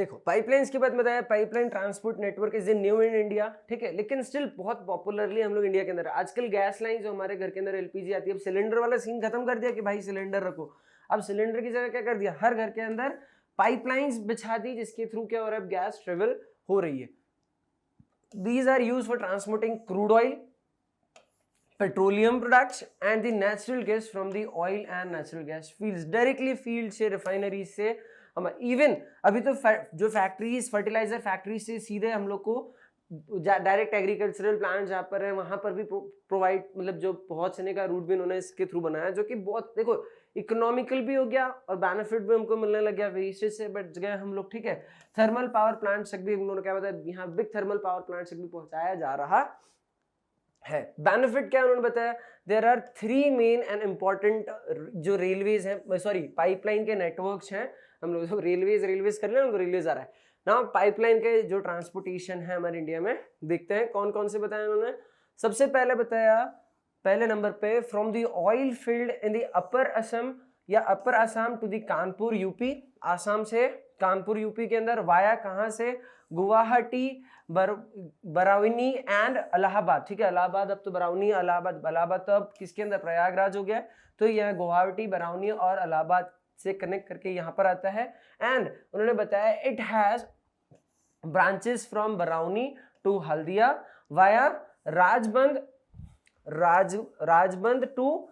देखो पाइपलाइंस की बात बताया, pipeline transport network is new in India, ठीक है, लेकिन स्टिल बहुत पॉपुलरली हम लोग इंडिया के अंदर आजकल गैस लाइन जो हमारे घर के अंदर एलपीजी आती है, अब सिलेंडर वाला सीन खत्म कर दिया कि भाई सिलेंडर रखो, अब सिलेंडर की जगह क्या कर दिया, हर घर के अंदर पाइपलाइंस बिछा दी जिसके थ्रू क्या हो रहा है, गैस ट्रेवल हो रही है। These are used for transporting crude oil, petroleum products and the natural gas from the oil and natural gas fields, directly field से, रिफाइनरी से, हम इवन अभी तो जो फैक्ट्रीज, फर्टिलाइजर फैक्ट्रीज से सीधे हम लोग को डायरेक्ट एग्रीकल्चरल प्लांट जहाँ पर है वहां पर भी प्रोवाइड, मतलब जो पहुंचने का रूट भी उन्होंने इसके थ्रू बनाया, जो कि बहुत देखो इकोनॉमिकल भी हो गया और बेनिफिट भी हमको मिलने लग गया, वेस्टेज से बच गए हम लोग, ठीक है। थर्मल पावर प्लांट तक भी उन्होंने क्या बताया, यहाँ बिग थर्मल पावर प्लांट तक भी पहुंचाया जा रहा है। बेनिफिट क्या उन्होंने बताया, there are 3 main and important जो रेलवेज हैं, सॉरी पाइपलाइन के नेटवर्क्स हैं, हम लोग रेलवेज कर लें, रेलवेज आ रहा है ना, पाइपलाइन के जो ट्रांसपोर्टेशन है हमारे इंडिया में, देखते हैं कौन कौन से बताया उन्होंने। सबसे पहले बताया पहले नंबर पे, from the oil field in the upper Assam या upper Assam to the Kanpur UP, Assam से कानपुर यूपी के अंदर, वाया कहाँ से, गुवाहाटी, बरौनी एंड इलाहाबाद, ठीक है, इलाहाबाद अब तो बरौनी, इलाहाबाद तो अब किसके अंदर, प्रयागराज हो गया, तो यह गुवाहाटी, बरौनी और इलाहाबाद से कनेक्ट करके यहाँ पर आता है। एंड उन्होंने बताया it has branches from Barauni to Haldia via Rajbandh to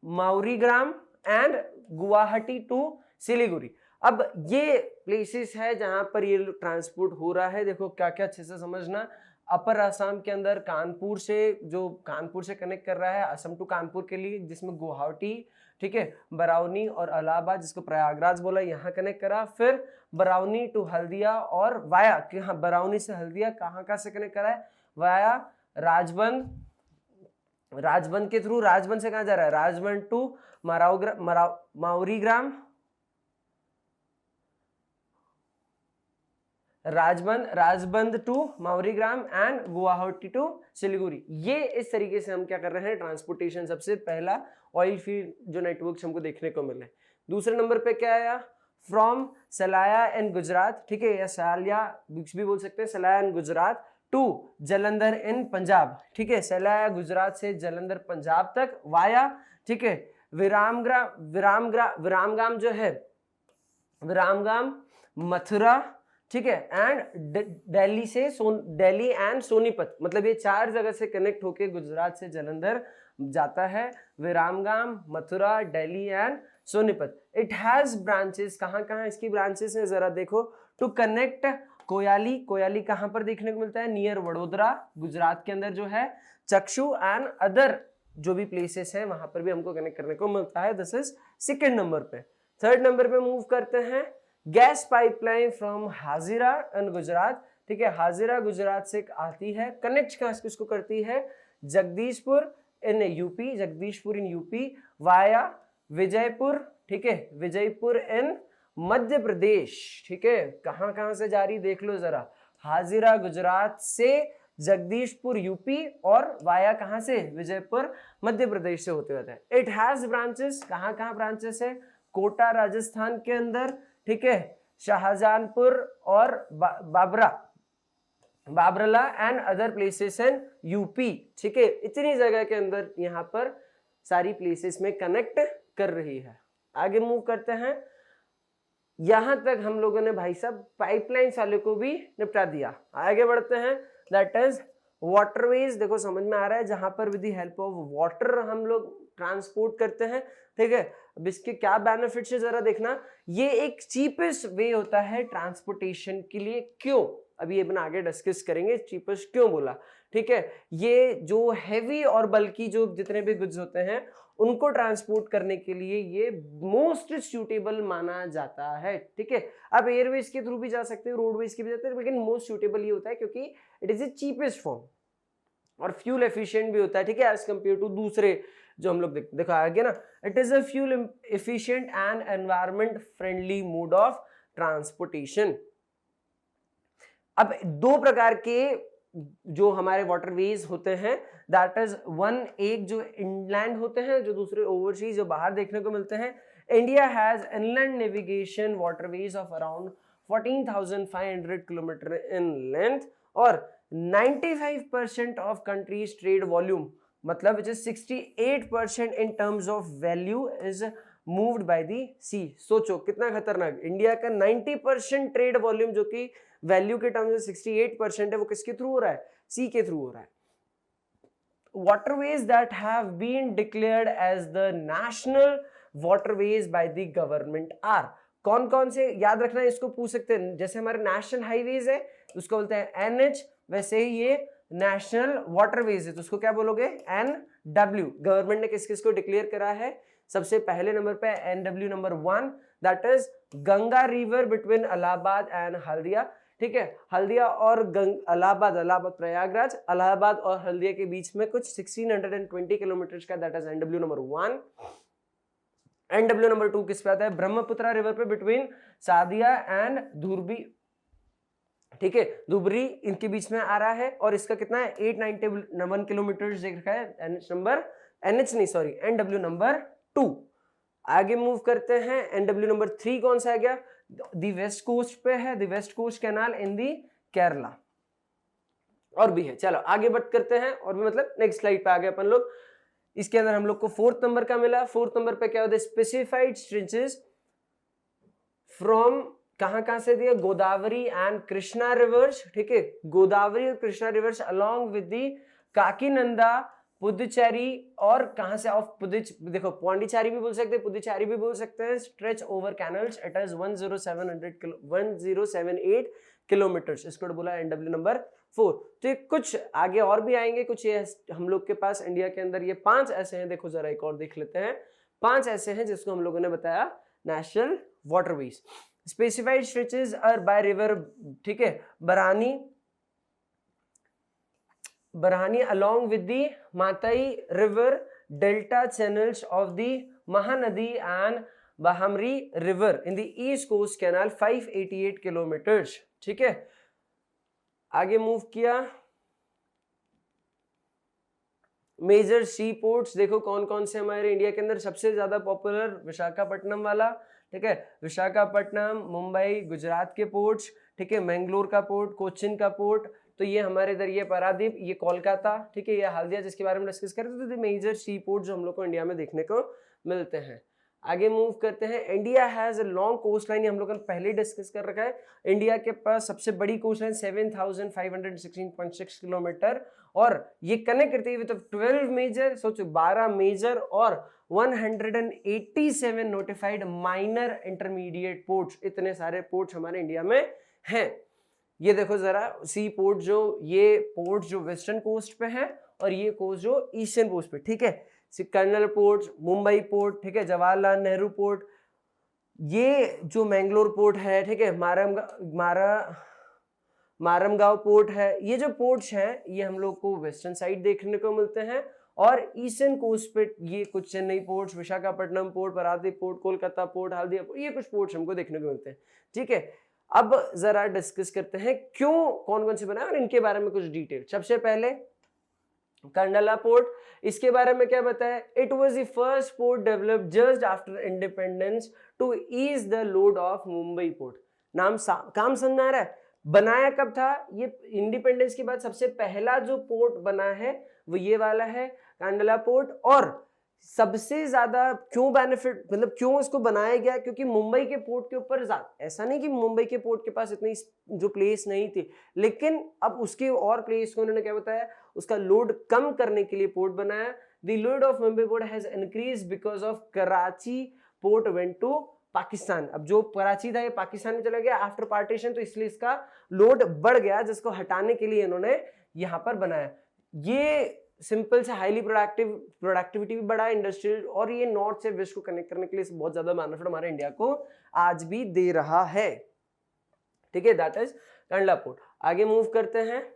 Maurigram and Guwahati to Siliguri. अब ये प्लेसेस है जहां पर ये ट्रांसपोर्ट हो रहा है। देखो क्या क्या अच्छे से समझना, अपर असम के अंदर कानपुर से कनेक्ट कर रहा है असम टू कानपुर के लिए, जिसमें गुवाहाटी, ठीक है, बरौनी और इलाहाबाद जिसको प्रयागराज बोला, यहाँ कनेक्ट करा, फिर बरौनी टू हल्दिया और वाया बरौनी से हल्दिया कहाँ से कनेक्ट करा है, वाया राजबंद के थ्रू, राजबंद से कहाँ जा रहा है, Rajbandh to Maurigram, Rajbandh to Maurigram and Guwahati to Siliguri. ये इस तरीके से हम क्या कर रहे हैं, ट्रांसपोर्टेशन, सबसे पहला ऑयल फील्ड जो नेटवर्क हमको देखने को मिले। दूसरे नंबर पे क्या आया, फ्रॉम सलाया इन गुजरात, ठीक है, या सालिया भी बोल सकते हैं, सलाया इन गुजरात टू जलंधर इन पंजाब, ठीक है, सलाया गुजरात से जलंधर पंजाब तक, वाया, ठीक है, विरामगाम जो है, विरामगाम मथुरा, ठीक है, एंड दिल्ली एंड सोनीपत, मतलब ये 4 जगह से कनेक्ट होके गुजरात से जलंधर जाता है, Viramgam, Mathura, Delhi and Sonipat. It has branches, कहाँ इसकी ब्रांचेस हैं जरा देखो, टू कनेक्ट कोयाली कहाँ पर देखने को मिलता है, नियर वडोदरा, गुजरात के अंदर जो है, चक्षु एंड अदर जो भी प्लेसेस हैं वहां पर भी हमको कनेक्ट करने को मिलता है। दिस इज सेकेंड नंबर पे। थर्ड नंबर पे मूव करते हैं, गैस पाइपलाइन फ्रॉम हाजिरा इन गुजरात, ठीक है, हाजिरा गुजरात से आती है, कनेक्ट किसको करती है, Jagdishpur in UP via Vijaypur, ठीक है, विजयपुर इन मध्य प्रदेश, ठीक है, कहाँ से जारी देख लो जरा, हाजिरा गुजरात से जगदीशपुर यूपी और वाया कहाँ से, विजयपुर मध्य प्रदेश से होते हुए। इट हैज ब्रांचेस, कहाँ ब्रांचेस है, कोटा राजस्थान के अंदर, ठीक है, शाहजहानपुर और Babrala and other places in UP, ठीक है, इतनी जगह के अंदर यहाँ पर सारी प्लेसेस में कनेक्ट कर रही है। आगे मूव करते हैं, यहां तक हम लोगों ने भाई साहब पाइपलाइन वाले को भी निपटा दिया। आगे बढ़ते हैं, दैट इज वाटरवेज। देखो समझ में आ रहा है, जहां पर with the help of water हम लोग ट्रांसपोर्ट करते हैं, ठीक है। अब इसके क्या बेनिफिट्स है जरा देखना, ये एक चीपेस्ट वे होता है ट्रांसपोर्टेशन के लिए। क्यों, अभी ये अपना आगे डिस्कस करेंगे चीपेस्ट क्यों बोला, ठीक है। ये जो हैवी और बल्कि जो जितने भी गुड्स होते हैं उनको ट्रांसपोर्ट करने के लिए ये मोस्ट सूटेबल माना जाता है, ठीक है। अब एयरवेज के थ्रू भी जा सकते हैं, रोडवेज के भी जाते हैं, लेकिन मोस्ट सूटेबल ये होता है क्योंकि it is a cheapest form और फ्यूल एफिशिएंट भी होता है, ठीक है, एज कंपेयर टू दूसरे जो हम लोग देखो आगे ना, it is a fuel efficient and environment friendly mode of transportation. अब 2 प्रकार के जो हमारे वाटरवेज होते हैं, दैट इज वन, एक जो इनलैंड होते हैं, जो दूसरे ओवरसीज जो बाहर देखने को मिलते हैं। India has inland navigation waterways of around 14,500 kilometre in length, और 95% ऑफ कंट्रीज ट्रेड वॉल्यूम, मतलब which is 68% in terms of value is moved by the sea। सोचो कितना खतरनाक, इंडिया का 90% ट्रेड वॉल्यूम जो कि वैल्यू के टर्म्स में 68% है, वो किसके थ्रू हो रहा है? सी के थ्रू हो रहा है। waterways that have been declared as the national waterways by the government are, कौन कौन से याद रखना है, इसको पूछ सकते हैं। जैसे हमारे नेशनल हाईवेज है उसको बोलते हैं NH, वैसे ही ये नेशनल वाटरवेज है तो उसको क्या बोलोगे? NW। गवर्नमेंट ने किस किस को डिक्लेयर करा है? सबसे पहले नंबर पे NW number 1, that is Ganga river between Allahabad and Haldia. ठीक है, हल्दिया और इलाहाबाद प्रयागराज, इलाहाबाद और हल्दिया के बीच में कुछ 1620 किलोमीटर का, that is NW number 1। NW number 2 किस पे आता है? ब्रह्मपुत्रा रिवर पे बिटवीन सादिया एंड धुबरी। ठीक है, धुबरी इनके बीच में आ रहा है और इसका कितना है? 891 किलोमीटर देख रखा है। NW number 2। आगे मूव करते हैं। NW नंबर 3 कौन सा आ गया? दी वेस्ट कोस्ट पे है, दी वेस्ट कोस्ट कैनाल इन दी केरला, और भी है। चलो आगे बढ़ करते हैं, और भी मतलब नेक्स्ट स्लाइड पे आ गए अपन लोग। इसके अंदर हम लोग को 4th नंबर का मिला। 4th नंबर पे क्या होता है? स्पेसिफाइड स्ट्रेचेस फ्रॉम, कहां से दिया? Godavari and Krishna rivers. ठीक है, गोदावरी और Krishna rivers along with the Kakinada, Puducherry, और कहां से? ऑफ देखो पौंडीचेरी भी बोल सकते हैं, पुदुचेरी भी बोल सकते हैं। Stretch over canals, it is 1078 kilometres, इसको बोला NW नंबर 4। तो ये कुछ आगे और भी आएंगे, कुछ ये हम लोग के पास इंडिया के अंदर ये 5 ऐसे हैं। देखो जरा एक और देख लेते हैं। 5 ऐसे हैं जिसको हम लोगों ने बताया national waterways. Specified stretches are by river, ठीक है, बरहानी along with the Matai River delta channels of the Mahanadi and Bahamri River in the East Coast Canal 588 kilometers। ठीक है, आगे मूव किया। मेजर सी पोर्ट्स देखो कौन कौन से हमारे इंडिया के अंदर सबसे ज्यादा पॉपुलर, विशाखापट्टनम वाला। ठीक है, विशाखापट्टनम, मुंबई, गुजरात के पोर्ट्स। ठीक है, मैंगलोर का पोर्ट, कोचिन का पोर्ट, तो ये हमारे इधर ये पारादीप, ये कोलकाता। ठीक है, ये हल्दिया जिसके बारे में डिस्कस कर रहे थे। तो मेजर सी पोर्ट जो हम लोग को इंडिया में देखने को मिलते हैं। आगे मूव करते हैं। India has a long coast line, हम लोगों ने पहले डिस्कस कर रखा है। इंडिया के पास सबसे बड़ी कोस्ट लाइन 7516.6 किलोमीटर, और ये कनेक्ट करती है विद 12 मेजर, सोचो 12 मेजर और 187 नोटिफाइड माइनर इंटरमीडिएट पोर्ट्स। इतने सारे पोर्ट्स हमारे इंडिया में हैं। ये देखो जरा सी पोर्ट, जो ये पोर्ट जो वेस्टर्न कोस्ट पे है और ये कोस्ट जो ईस्टर्न कोस्ट पे। ठीक है, कर्नल पोर्ट, मुंबई पोर्ट, ठीक है, जवाहरलाल नेहरू पोर्ट, ये जो मैंगलोर पोर्ट है, ठीक है, मारमगांव पोर्ट है। ये जो पोर्ट्स हैं ये हम लोग को वेस्टर्न साइड देखने को मिलते हैं, और ईस्टर्न कोस्ट पे ये कुछ Chennai port, Visakhapatnam port, Paradip port, Kolkata port, Haldia port, ये कुछ पोर्ट्स हमको देखने को मिलते हैं। ठीक है, अब जरा डिस्कस करते हैं क्यों, कौन कौन से बनाए और इनके बारे में कुछ डिटेल। सबसे पहले कंडला पोर्ट, इसके बारे में क्या बताया? It was the first port developed just after independence to ease the load of Mumbai port. नाम काम समझ में आ रहा है? बनाया कब था? ये इंडिपेंडेंस के बाद सबसे पहला जो पोर्ट बना है वो ये वाला है, कंडला पोर्ट। और सबसे ज्यादा क्यों बेनिफिट, मतलब क्यों इसको बनाया गया? क्योंकि मुंबई के पोर्ट के ऊपर ऐसा नहीं कि मुंबई के पोर्ट के पास इतनी जो प्लेस नहीं थी, लेकिन अब उसके और प्लेस को उन्होंने क्या बताया, उसका लोड कम करने के लिए पोर्ट बनाया। The load of Mumbai port has increase because of Karachi port went to Pakistan. अब जो कराची था ये पाकिस्तान में चला गया आफ्टर पार्टीशन, तो इसलिए इसका लोड बढ़ गया, जिसको हटाने के लिए इन्होंने यहाँ पर बनाया। ये सिंपल से हाईली प्रोडक्टिविटी भी बढ़ा इंडस्ट्रियल, और ये नॉर्थ से वेस्ट को कनेक्ट करने के लिए बहुत ज्यादा बेनिफिट हमारे इंडिया को आज भी दे रहा है। ठीक है, दैट इज कंडला पोर्ट। आगे मूव करते हैं।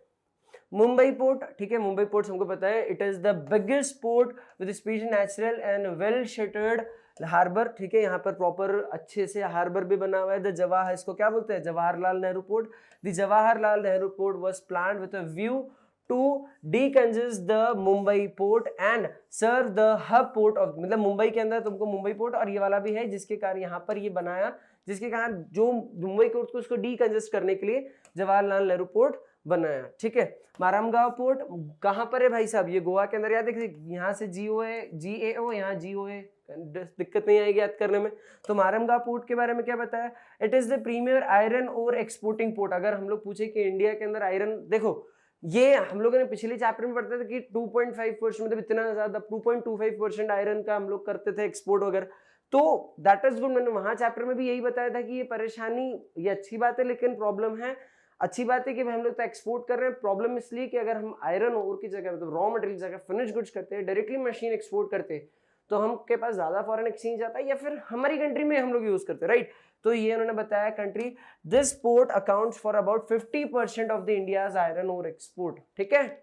मुंबई पोर्ट, ठीक है, मुंबई पोर्ट हमको पता है it is the biggest port with special natural and well sheltered harbour. ठीक है, यहाँ पर प्रॉपर अच्छे से हार्बर भी बना हुआ है। द जवाहर, इसको क्या बोलते हैं? Jawaharlal Nehru port. The Jawaharlal Nehru port was planned with a view to decongest the Mumbai port and serve the hub port of, मतलब मुंबई के अंदर तुमको मुंबई पोर्ट और ये वाला भी है, जिसके कारण यहाँ पर ये बनाया जिसके कारण जो मुंबई पोर्ट को उसको डीकंजेस्ट करने के लिए जवाहरलाल नेहरू पोर्ट बनाया, ठीक है। मारमगांव पोर्ट कहाँ पर है भाई साहब, ये गोवा के अंदर, याद देखिए यहाँ से GAO यहाँ GOA, दिक्कत नहीं आएगी याद करने में। तो मारमगांव पोर्ट के बारे में क्या बताया, it is the premier iron ore exporting port. अगर हम लोग पूछे कि इंडिया के अंदर आयरन, देखो ये हम लोगों ने पिछले चैप्टर में पढ़ते थे कि 2.5% मतलब इतना ज्यादा 2.25% आयरन का हम लोग करते थे एक्सपोर्ट वगैरह, तो दैट इज गुड। मैंने वहां चैप्टर में भी यही बताया था कि ये परेशानी, ये अच्छी बात है लेकिन प्रॉब्लम है। अच्छी बात है कि हम लोग तो एक्सपोर्ट कर रहे हैं, प्रॉब्लम इसलिए कि अगर हम आयरन ओर की जगह मतलब रॉ मटेरियल जगह फिनिश गुड्स करते हैं, डायरेक्टली मशीन एक्सपोर्ट करते हैं, तो हम के पास ज्यादा फॉरेन एक्सचेंज आता है या फिर हमारी कंट्री में हम लोग यूज करते हैं, राइट। तो ये उन्होंने बताया country, this port accounts for about 50% of the India's iron ore export, ठीक है।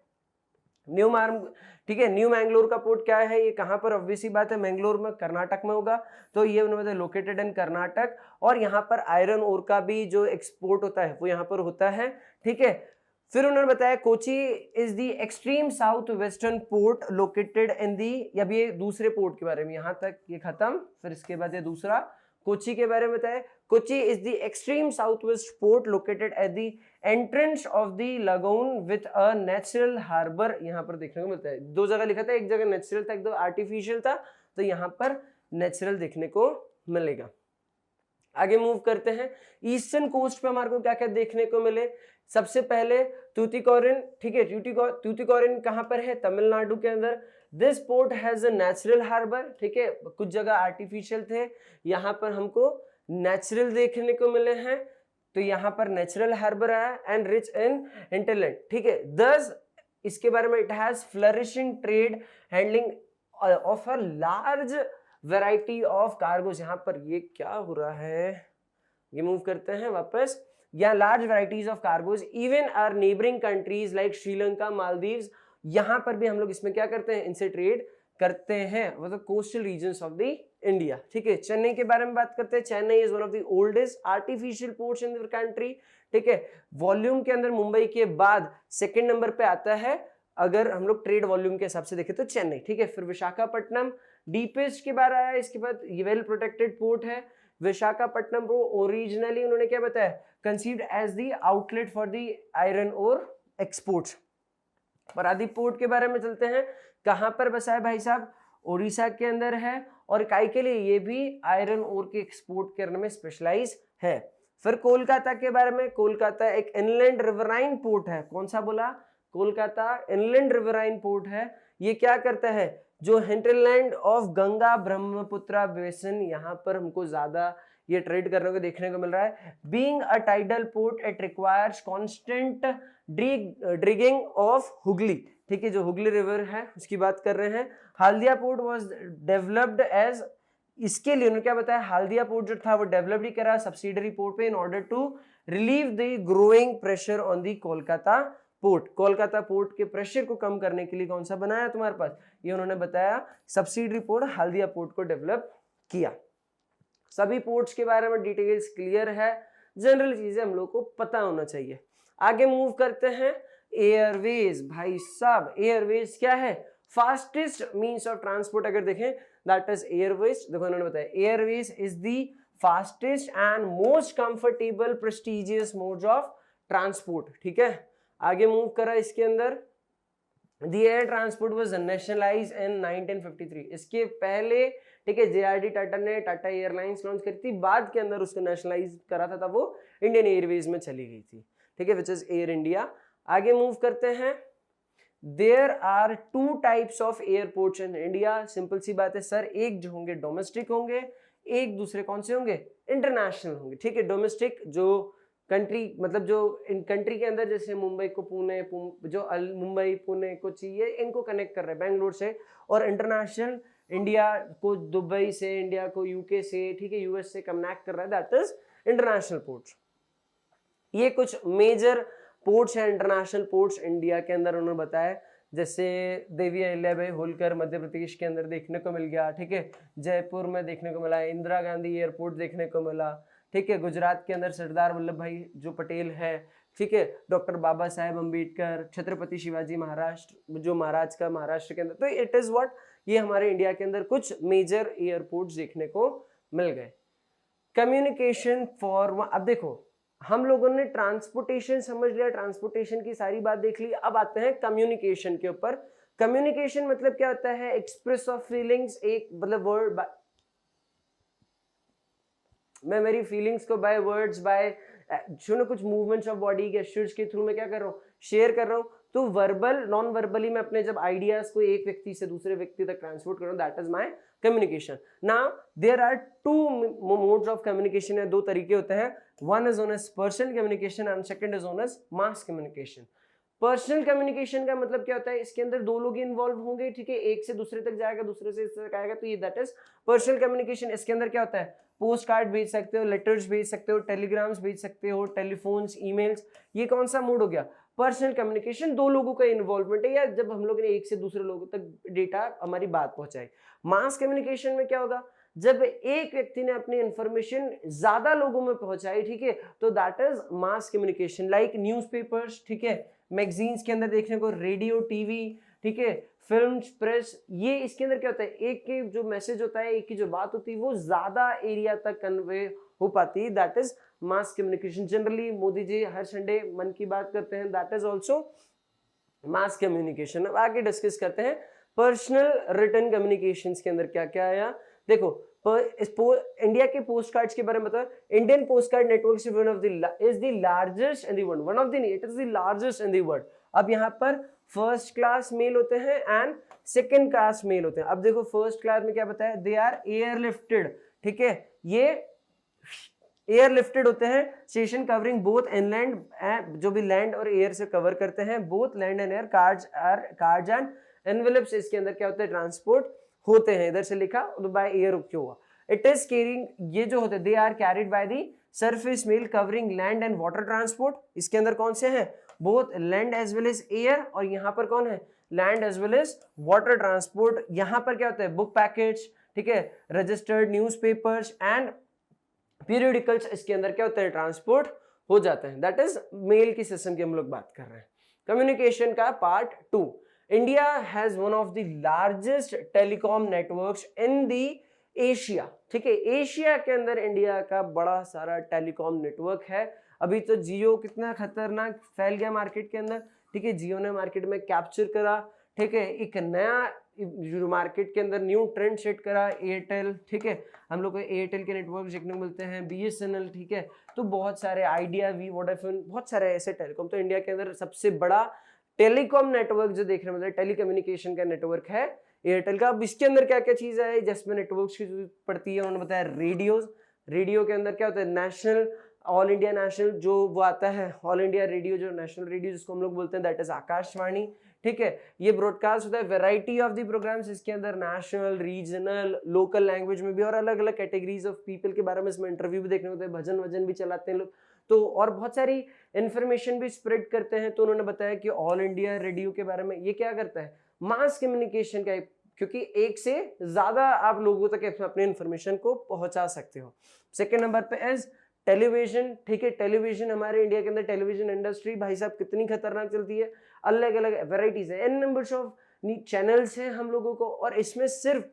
न्यू मैंगलोर का पोर्ट क्या है, ये कहां पर, ऑब्वियसली बात है मैंगलोर में, कर्नाटक में होगा, तो ये उन्होंने बताया लोकेटेड इन कर्नाटक, और यहाँ पर आयरन ओर का भी जो एक्सपोर्ट होता है वो यहाँ पर होता है, ठीक है। फिर उन्होंने बताया Kochi is the extreme south western port located in the, अब ये दूसरे पोर्ट के बारे में, यहाँ तक ये खत्म, फिर इसके बाद ये दूसरा कोची के बारे में बताया, Kochi is the extreme south west port located at the entrance of the lagoon with a natural harbour. यहाँ पर देखने को मिलता है, दो जगह लिखा था, एक जगह नेचुरल था, एक दो आर्टिफिशियल था, तो यहाँ पर नेचुरल देखने को मिलेगा। आगे मूव करते हैं, ईस्टर्न कोस्ट पे हमारे को क्या क्या देखने को मिले। सबसे पहले तूतीकोरिन, ठीक है, तूतीकोरिन कहाँ पर है, तमिलनाडु के अंदर। This port has a natural harbour, ठीक है, कुछ जगह आर्टिफिशियल थे, यहाँ पर हमको नेचुरल देखने को मिले हैं, तो यहाँ पर नेचुरल हार्बर आया, एंड रिच इन इंटरलैंड, ठीक है। दस इसके बारे में, it has flourishing trade handling of a large variety of cargoes. यहाँ पर ये क्या हो रहा है, ये मूव करते हैं वापस, या large varieties of cargoes even our neighbouring countries like Sri Lanka, Maldives, यहाँ पर भी हम लोग इसमें क्या करते हैं, इनसे ट्रेड करते हैं, मतलब coastal regions of the India, ठीक है। चेन्नई के बारे में बात करते हैं, Chennai is one of the oldest artificial ports in the country, ठीक है। वॉल्यूम के अंदर मुंबई के बाद सेकंड नंबर पे आता है, अगर हम लोग ट्रेड वॉल्यूम के हिसाब से देखें तो चेन्नई, ठीक है। फिर विशाखापट्टनम डीपेस्ट के बारे आया, इसके बाद ये वेल प्रोटेक्टेड पोर्ट है विशाखापट्टनम को। ओरिजिनली उन्होंने क्या बताया, conceived as the outlet for the iron ore exports. Paradip port के बारे में चलते हैं, कहां पर बसा है भाई साहब, ओडिशा के अंदर है, और काय के लिए, ये भी आयरन ओर के एक्सपोर्ट करने में स्पेशलाइज है। फिर कोलकाता के बारे में, कोलकाता एक इनलैंड रिवराइन पोर्ट है, कौन सा बोला, कोलकाता इनलैंड रिवराइन पोर्ट है। ये क्या करता है, जो hinterland of Ganga Brahmaputra basin, यहाँ पर हमको ज्यादा ये ट्रेड करने को देखने को मिल रहा है। Being a tidal port it requires constant dredging of Hooghly, ठीक है, जो हुगली रिवर है उसकी बात कर रहे हैं। Haldia port was developed as, इसके लिए उन्होंने क्या बताया, हल्दिया पोर्ट जो था वो डेवलप ही करा सब्सिडरी पोर्ट पे in order to relieve the growing pressure on the Kolkata port. Kolkata port के प्रेशर को कम करने के लिए कौन सा बनाया तुम्हारे पास, ये उन्होंने बताया सब्सिडरी पोर्ट, हल्दिया पोर्ट को डेवलप किया। सभी पोर्ट्स के बारे में डिटेल्स क्लियर है, जनरल चीजें हम लोग को पता होना चाहिए। आगे मूव करते हैं, एयरवेज। भाई साहब एयरवेज क्या है, फास्टेस्ट मीन्स ऑफ ट्रांसपोर्ट अगर देखें दैट इज एयरवेज। देखो उन्होंने बताया airways is the fastest and most comfortable prestigious modes of transport, ठीक है। आगे मूव करा, इसके अंदर the air transport was nationalised in 1953, इसके पहले, ठीक है, जेआरडी टाटा ने टाटा एयरलाइंस लॉन्च करी थी, बाद के अंदर उसको नेशनलाइज करा था, तब वो इंडियन एयरवेज में चली गई थी, ठीक है, विच इज एयर इंडिया। आगे मूव करते हैं, there are two types of airports in India. Simple सी बात है सर, एक जो होंगे डोमेस्टिक होंगे, एक दूसरे कौन से होंगे, इंटरनेशनल होंगे, ठीक है। डोमेस्टिक जो कंट्री मतलब जो इन कंट्री के अंदर जैसे मुंबई को पुणे, जो मुंबई पुणे कोची ये इनको कनेक्ट कर रहे हैं बेंगलोर से, और इंटरनेशनल इंडिया को दुबई से, इंडिया को यूके से, ठीक है, यूएस से कनेक्ट कर रहा है, दैट इज इंटरनेशनल पोर्ट्स। ये कुछ मेजर पोर्ट्स हैं इंटरनेशनल पोर्ट्स इंडिया के अंदर, उन्होंने बताया, जैसे देवी अहिल्याबाई होलकर मध्य प्रदेश के अंदर देखने को मिल गया, ठीक है, जयपुर में देखने को मिला, इंदिरा गांधी एयरपोर्ट देखने को मिला, ठीक है, गुजरात के अंदर सरदार वल्लभ भाई जो पटेल है, ठीक है, डॉक्टर बाबा साहेब अम्बेडकर, छत्रपति शिवाजी महाराष्ट्र जो महाराज का महाराष्ट्र के अंदर, तो इट इज व्हाट, ये हमारे इंडिया के अंदर कुछ मेजर एयरपोर्ट्स देखने को मिल गए। कम्युनिकेशन फॉर, अब देखो हम लोगों ने ट्रांसपोर्टेशन समझ लिया, ट्रांसपोर्टेशन की सारी बात देख ली, अब आते हैं कम्युनिकेशन के ऊपर। कम्युनिकेशन मतलब क्या होता है? एक्सप्रेस ऑफ फीलिंग्स, एक मतलब वर्ड, मैं मेरी फीलिंग्स को बाय वर्ड्स, बाय कुछ मूवमेंट्स ऑफ बॉडी गेस्चर्स के थ्रू मैं क्या कर रहा हूँ? शेयर कर रहा हूँ। तो वर्बल नॉन वर्बली मैं अपने जब आइडियाज को एक व्यक्ति से दूसरे व्यक्ति तक ट्रांसपोर्ट कर रहा हूँ, that is my communication. Now there are two modes of communication, है दो तरीके होते हैं। One is known as personal communication and second is known as mass communication. Personal communication का मतलब क्या होता है? इसके अंदर दो लोग इन्वॉल्व होंगे, ठीक है, एक से दूसरे तक जाएगा, दूसरे से इस तक आएगा, तो ये दैट इज पर्सनल कम्युनिकेशन। इसके अंदर क्या होता है? पोस्ट कार्ड भेज सकते हो, लेटर्स भेज सकते हो, टेलीग्राम्स भेज सकते हो, टेलीफोन्स, ईमेल्स, ये कौन सा मोड हो गया? पर्सनल कम्युनिकेशन, दो लोगों का इन्वॉल्वमेंट है, या जब हम लोग ने एक से दूसरे लोगों तक डेटा, हमारी बात पहुंचाई। मास कम्युनिकेशन में क्या होगा? जब एक व्यक्ति ने अपनी इंफॉर्मेशन ज्यादा लोगों में पहुंचाई, ठीक है, तो that is mass communication. Like newspapers, ठीक है, मैगजीन्स के अंदर देखने को, रेडियो, टीवी, ठीक है, फिल्म, प्रेस, ये इसके अंदर क्या होता है? एक के जो मैसेज होता है, एक की जो बात होती है, वो ज्यादा एरिया तक कन्वे हो पाती है, that is mass communication. Generally Modi ji हर संडे मन की बात करते हैं, that is also mass communication. अब आगे डिस्कस करते हैं पर्सनल रिटन कम्युनिकेशन के अंदर क्या क्या आया। देखो इंडिया के पोस्ट कार्ड्स के बारे में बताओ। Indian post card network is the largest in the world, one of the, it is the largest in the world. अब यहाँ पर फर्स्ट क्लास मेल होते हैं एंड सेकंड क्लास मेल होते हैं। अब देखो फर्स्ट क्लास में क्या बताया? दे आर एयरलिफ्टेड, ठीक है, ये एयरलिफ्टेड होते हैं, स्टेशन कवरिंग बोथ इनलैंड, जो भी लैंड और एयर से कवर करते हैं, both land and air, cards and envelopes, इसके अंदर क्या होता है? ट्रांसपोर्ट होते हैं। इधर से लिखा तो बाय एयर क्यों हुआ? इट इज कैरिंग, ये जो होते हैं, they are carried by the surface mail covering land and water transport. इसके अंदर कौन से हैं? Both land as well as air, और यहाँ पर कौन है? Land as well as water transport. यहाँ पर क्या होता है? बुक पैकेज, ठीक है, रजिस्टर्ड न्यूज़पेपर्स एंड पीरियडिकल्स, इसके अंदर क्या होता है? ट्रांसपोर्ट हो जाते हैं। दैट इज मेल की सिस्टम की हम लोग बात कर रहे हैं। कम्युनिकेशन का part 2। India has one of the largest telecom networks in the Asia, ठीक है, एशिया के अंदर इंडिया का बड़ा सारा टेलीकॉम नेटवर्क है। अभी तो जियो कितना खतरनाक फैल गया मार्केट के अंदर, ठीक है, जियो ने मार्केट में कैप्चर करा, ठीक है, एक नया जो मार्केट के अंदर न्यू ट्रेंड सेट करा, एयरटेल, ठीक है, हम लोग को एयरटेल के नेटवर्क देखने को मिलते हैं, बीएसएनएल, ठीक है, तो बहुत सारे, आइडिया, वी, वोडाफोन, बहुत सारे ऐसे टेलीकॉम। तो इंडिया के अंदर सबसे बड़ा टेलीकॉम नेटवर्क जो देखने में मिलता है, टेलीकम्युनिकेशन का नेटवर्क है एयरटेल का। अब इसके अंदर क्या क्या चीज है जिसमें नेटवर्क की जरूरत पड़ती है? उन्होंने बताया रेडियोज। रेडियो के अंदर क्या होता है? नेशनल, ऑल इंडिया नेशनल, जो वो आता है ऑल इंडिया रेडियो, जो नेशनल रेडियो जिसको हम लोग बोलते हैं, दैट इज आकाशवाणी, ठीक है, ये ब्रॉडकास्ट होता है वैरायटी ऑफ द प्रोग्राम्स। इसके अंदर नेशनल, रीजनल, लोकल लैंग्वेज में भी, और अलग अलग कैटेगरीज ऑफ पीपल के बारे में इसमें इंटरव्यू भी देखने होते हैं, भजन वजन भी चलाते हैं लोग, तो और बहुत सारी इंफॉर्मेशन भी स्प्रेड करते हैं। तो उन्होंने बताया कि ऑल इंडिया रेडियो के बारे में, ये क्या करता है? मास कम्युनिकेशन का, क्योंकि एक से ज्यादा आप लोगों तक अपने इंफॉर्मेशन को पहुंचा सकते हो। सेकेंड नंबर पे इज टेलीविजन, ठीक है, टेलीविजन, हमारे इंडिया के अंदर टेलीविजन इंडस्ट्री भाई साहब कितनी खतरनाक चलती है, अलग अलग वेराइटीज है, एन नंबर्स ऑफ चैनल्स हैं हम लोगों को। और इसमें सिर्फ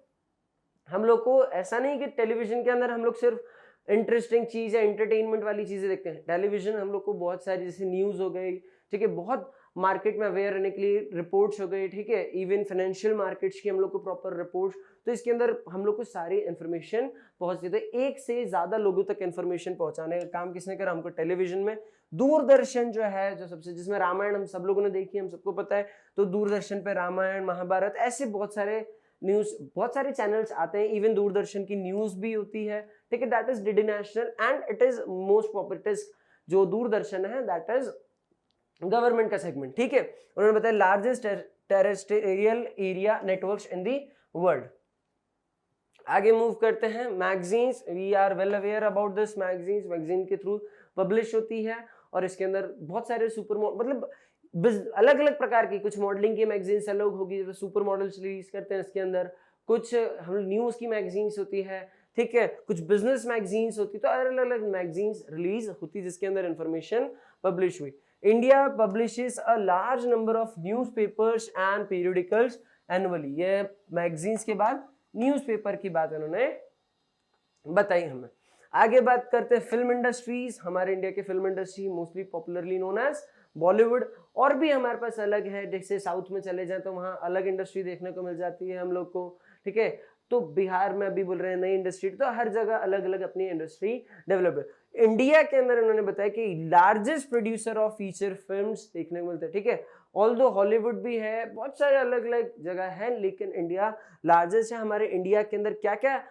हम लोग को ऐसा नहीं कि टेलीविजन के अंदर हम लोग सिर्फ इंटरेस्टिंग चीज है, एंटरटेनमेंट वाली चीजें देखते हैं। टेलीविजन हम लोग को बहुत सारी, जैसे न्यूज हो गई, ठीक है, बहुत मार्केट में अवेयर रहने के लिए रिपोर्ट्स हो गई, ठीक है, इवन फाइनेंशियल मार्केट्स की हम लोग को प्रॉपर रिपोर्ट्स, तो इसके अंदर हम लोग को सारी इन्फॉर्मेशन पहुंचती है। एक से ज्यादा लोगों तक इन्फॉर्मेशन पहुंचाने का काम किसने करा? हमको टेलीविजन में। दूरदर्शन जो है, जो सबसे, जिसमें रामायण हम सब लोगों ने देखी, हम सबको पता है, तो दूरदर्शन पे रामायण, महाभारत, ऐसे बहुत सारे न्यूज, बहुत सारे चैनल्स आते हैं, इवन दूरदर्शन की न्यूज भी होती है, ठीक है, that is DD national and it is most popular. जो दूरदर्शन है दैट इज गवर्नमेंट का सेगमेंट, ठीक है। उन्होंने बताया largest terrestrial area networks in the world. आगे मूव करते हैं। Magazines, we are well aware about this. Magazines, magazine के थ्रू पब्लिश होती है, और इसके अंदर बहुत सारे सुपर, मतलब अलग अलग प्रकार की, कुछ मॉडलिंग की मैगजीन्स अलग होगी, सुपर मॉडल्स रिलीज करते हैं इसके अंदर, कुछ हम न्यूज की मैगजीन्स होती है, ठीक है, कुछ बिजनेस मैगजीन्स होती है, तो अलग अलग मैगजीन्स रिलीज होती है जिसके अंदर इंफॉर्मेशन पब्लिश हुई। India publishes a large number of newspapers and periodicals annually. ये मैगजीन्स के बाद न्यूज़पेपर की बात उन्होंने बताई हमें। आगे बात करते हैं फिल्म इंडस्ट्रीज। हमारे इंडिया के film industry mostly popularly known as Bollywood. और भी हमारे पास अलग है, जैसे साउथ में चले जाए तो वहाँ अलग इंडस्ट्री देखने को मिल जाती है हम लोग को, ठीक है। तो बिहार में अभी बोल रहे हैं नई इंडस्ट्री, तो हर जगह अलग अलग अपनी इंडस्ट्री डेवलप है। इंडिया के अंदर उन्होंने बताया कि largest producer of feature films देखने को मिलते हैं, ठीक है। ऑल्दो हॉलीवुड भी है, बहुत सारे अलग अलग जगह है, लेकिन इंडिया लार्जेस्ट है। हमारे इंडिया के अंदर क्या क्या,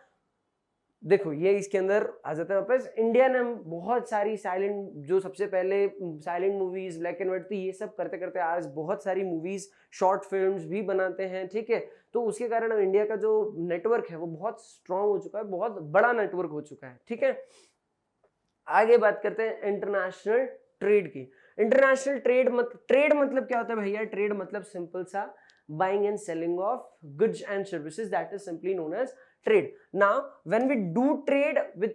देखो ये इसके अंदर आ जाता है वापस। इंडिया ने बहुत सारी साइलेंट, जो सबसे पहले silent movies black and white थी, ये सब करते करते आज बहुत सारी मूवीज शॉर्ट फिल्म्स भी बनाते हैं, ठीक है। तो उसके कारण अब इंडिया का जो नेटवर्क है वो बहुत स्ट्रांग हो चुका है, बहुत बड़ा नेटवर्क हो चुका है, ठीक है। आगे बात करते हैं इंटरनेशनल ट्रेड की। इंटरनेशनल ट्रेड मतलब क्या होता है भैया? ट्रेड मतलब सिंपल सा buying and selling of goods and services, that is simply known as trade. Now when we do trade with,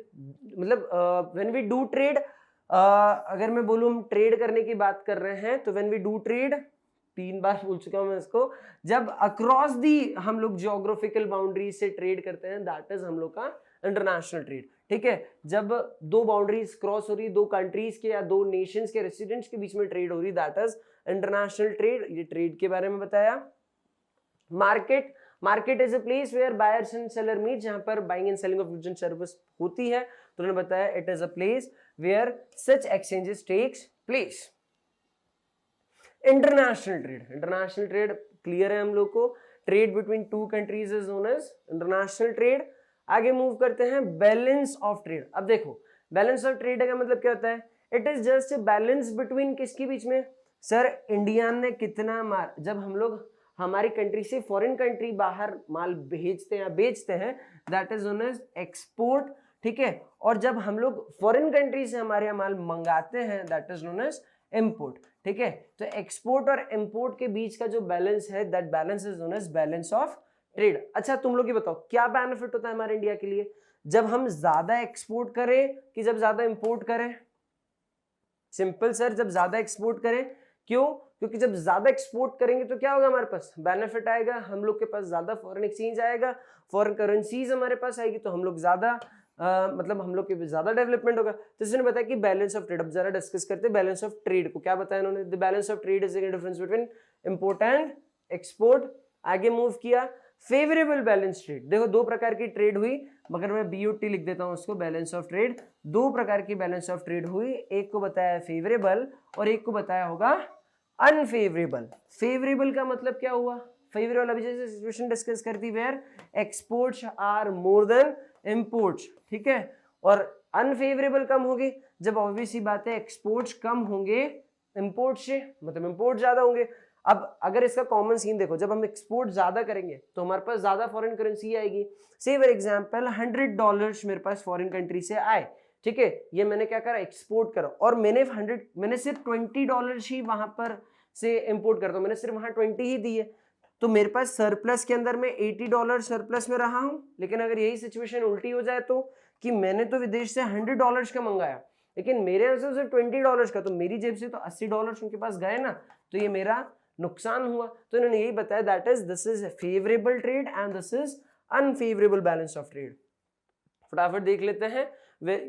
मतलब व्हेन वी डू ट्रेड, अगर मैं बोलूं हम ट्रेड करने की बात कर रहे हैं, तो व्हेन वी डू ट्रेड, 3 बार बोल चुका हूं मैं इसको, जब अक्रॉस दी हम लोग जियोग्राफिकल बाउंड्री से ट्रेड करते हैं, दैट इज हम लोग का इंटरनेशनल ट्रेड, ठीक है। जब दो बाउंड्रीज क्रॉस हो रही, दो कंट्रीज के या दो नेशंस के रेसिडेंट्स के बीच में ट्रेड हो रही, दैट इज इंटरनेशनल ट्रेड। ये ट्रेड के बारे में बताया। Market is a place where buyers and seller meet, जहां पर buying and selling of goods and service होती है। तो उन्होंने बताया it is a place where such exchanges takes place. International trade clear है हम लोग को। Trade between two countries is known as international trade. आगे मूव करते हैं बैलेंस ऑफ ट्रेड। अब देखो बैलेंस ऑफ ट्रेड का मतलब क्या होता है? It is just balance between किसके बीच में? सर इंडिया ने कितना माल, जब हम लोग हमारी कंट्री से फॉरेन कंट्री बाहर माल भेजते हैं या बेचते हैं, that is known as export, ठीक है। और जब हम लोग फॉरेन कंट्री से हमारे यहाँ माल मंगाते हैं, that is known as import, ठीक है। तो एक्सपोर्ट और इंपोर्ट के बीच का जो बैलेंस है, that balance is known as balance of trade. अच्छा तुम लोग ये बताओ क्या बेनिफिट होता है हमारे इंडिया के लिए जब हम ज्यादा एक्सपोर्ट करें कि जब ज्यादा इंपोर्ट करें? सिंपल सर, जब ज्यादा एक्सपोर्ट करें। क्यों? क्योंकि जब ज्यादा एक्सपोर्ट करेंगे तो क्या होगा, हमारे पास बेनिफिट आएगा, हम लोग के पास ज्यादा फॉरेन एक्सचेंज आएगा, फॉरेन करेंसीज हमारे पास आएगी, तो हम लोग ज्यादा मतलब हम लोग के ज्यादा डेवलपमेंट होगा। तो इसने बताया कि बैलेंस ऑफ ट्रेड। अब जरा डिस्कस करते हैं बैलेंस ऑफ ट्रेड को। क्या बताया इन्होंने? The balance of trade is the difference between import and export. आगे मूव किया फेवरेबल बैलेंस ट्रेड। देखो दो प्रकार की ट्रेड हुई, मगर मैं BOT लिख देता हूं उसको, बैलेंस ऑफ ट्रेड। दो प्रकार की बैलेंस ऑफ ट्रेड हुई, एक को बताया फेवरेबल और एक को बताया होगा अनफेवरेबल। फेवरेबल का मतलब क्या हुआ? फेवरेबल अभी जैसे सिचुएशन डिस्कस करती where exports are more than imports, ठीक है। और अनफेवरेबल कम होगी जब ऑब्वियस ही बात है एक्सपोर्ट्स कम होंगे इंपोर्ट से, मतलब इंपोर्ट ज्यादा होंगे। अब अगर इसका कॉमन सीन देखो, जब हम एक्सपोर्ट ज्यादा करेंगे तो हमारे पास ज्यादा फॉरेन करेंसी आएगी। से फॉर एग्जांपल $100 मेरे पास फॉरेन कंट्री से आए, ठीक है। ये मैंने क्या करा, एक्सपोर्ट करा, और मैंने सिर्फ $20 ही वहां पर से इंपोर्ट करता हूं, मैंने सिर्फ वहां 20 ही दिए, तो मेरे पास सरप्लस के अंदर मैं $80 सरप्लस में रहा हूं। लेकिन अगर यही सिचुएशन उल्टी हो जाए तो, कि मैंने तो विदेश से $100 का मंगाया, लेकिन मेरे यहाँ से सिर्फ $20 का, तो मेरी जेब से तो $80 उनके पास गए ना, तो ये मेरा नुकसान हुआ। तो इन्होंने यही बताया that is this is favourable trade and this is unfavourable balance of trade. फटाफट देख लेते हैं,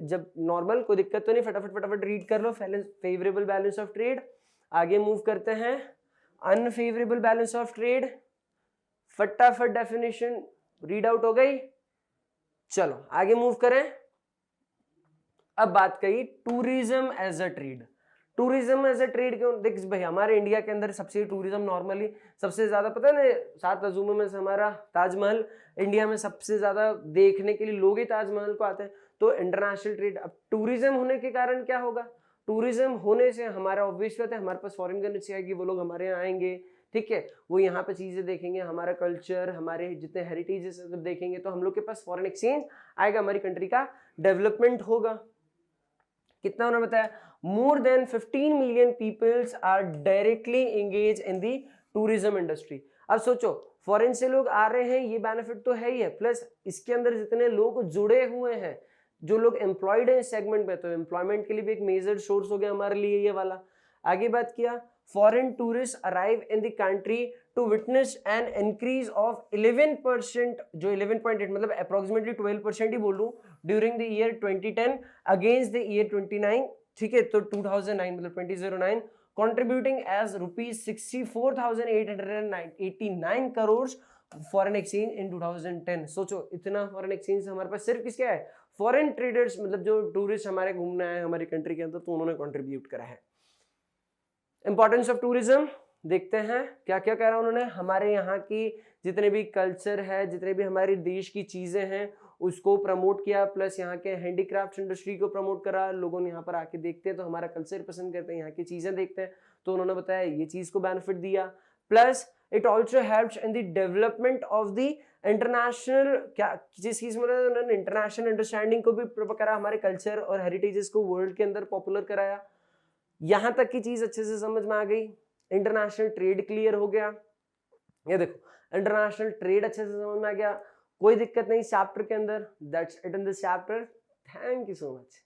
जब नॉर्मल कोई दिक्कत तो नहीं, फटाफट रीड कर लो। Favourable balance of trade. आगे मूव करते हैं अनफेवरेबल बैलेंस ऑफ ट्रेड। फटाफट डेफिनेशन रीड आउट हो गई। चलो आगे मूव करें। अब बात कही tourism as a trade. Tourism as a trade क्यों? देख भाई हमारे इंडिया के अंदर सबसे टूरिज्म नॉर्मली सबसे ज्यादा पता है ना, 7 अजूबों में से हमारा ताजमहल इंडिया में सबसे ज्यादा देखने के लिए लोग ही ताजमहल को आते हैं। तो इंटरनेशनल ट्रेड, अब टूरिज्म होने के कारण क्या होगा? टूरिज्म होने से हमारा ऑब्वियस बात है हमारे पास फॉरेन करेंसी आएगी, वो लोग हमारे यहाँ आएंगे, ठीक है। वो यहाँ पे चीजें देखेंगे, हमारा कल्चर, हमारे जितने हेरिटेजेस सब देखेंगे, तो हम लोग के पास फॉरेन एक्सचेंज आएगा, हमारी कंट्री का डेवलपमेंट होगा। कितना उन्होंने बताया? more than 15 million peoples are directly engaged in the tourism industry। अब सोचो फॉरेन से लोग आ रहे हैं, ये बेनिफिट तो है ही है, प्लस इसके अंदर जितने लोग जुड़े हुए हैं, जो लोग एम्प्लॉयड हैं इस सेगमेंट में, तो एम्प्लॉयमेंट के लिए भी एक मेजर सोर्स हो गया हमारे लिए ये वाला। आगे बात किया foreign tourist arrive in the country to witness an increase of 11%, जो 11.8 मतलब अप्रोक्सीमेटली 12% ही बोलूं, during the year 2010 against the year 29, ठीक है, तो 2009 मतलब 2009, contributing as rupees 64,889 crores foreign exchange इन 2010। सोचो इतना फॉरेन एक्सचेंज हमारे पास सिर्फ किसके है, फॉरेन ट्रेडर्स, मतलब जो टूरिस्ट हमारे घूमने आए हमारी कंट्री के अंदर, तो उन्होंने कंट्रीब्यूट करा है। इंपॉर्टेंस ऑफ टूरिज्म देखते हैं क्या क्या कह रहा है उन्होंने। हमारे यहाँ की जितने भी कल्चर है, जितने भी हमारे देश की चीजें हैं उसको प्रमोट किया, प्लस यहाँ के हैंडीक्राफ्ट इंडस्ट्री को प्रमोट करा। लोगों ने यहाँ पर आके देखते हैं तो हमारा कल्चर पसंद करते हैं, यहाँ की चीजें देखते हैं, तो उन्होंने बताया ये चीज को बेनिफिट दिया। Plus it also helps in the development of the international, क्या जिस चीज में उन्होंने इंटरनेशनल अंडरस्टैंडिंग को भी करा, हमारे कल्चर और हेरिटेजेस को वर्ल्ड के अंदर पॉपुलर कराया। यहां तक की चीज अच्छे से समझ में आ गई। इंटरनेशनल ट्रेड क्लियर हो गया, ये देखो इंटरनेशनल ट्रेड अच्छे से समझ में आ गया, कोई दिक्कत नहीं चैप्टर के अंदर। That's it in this chapter. Thank you so much.